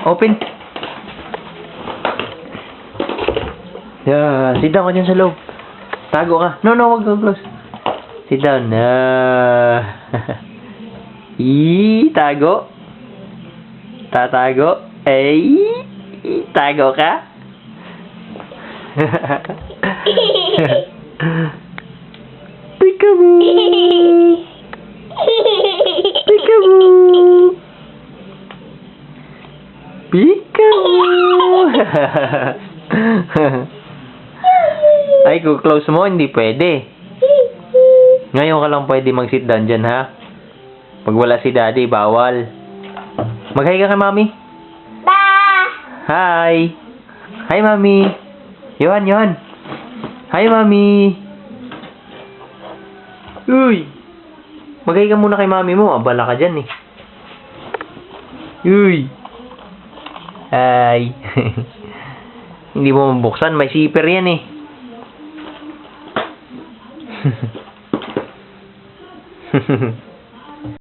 Open. Yeah, sit down ka dyan sa loob. Tago ka. No, wag ka close. Sit down. Tago. Tatago. Tago ka. Peekaboo. Peekaboo. Peekaboo. Ay, kung close mo, hindi pwede. Ngayon ka lang pwede mag-sit down dyan, ha? Pag wala si daddy, bawal. Mag-hi ka kay mami. Hi. Hi, mami. Yohan. Hi, mami. Uy. Mag-hi ka muna kay mami mo. Abala ka dyan, eh. Uy. Hi. Hindi mo mabuksan. May zipper yan, eh.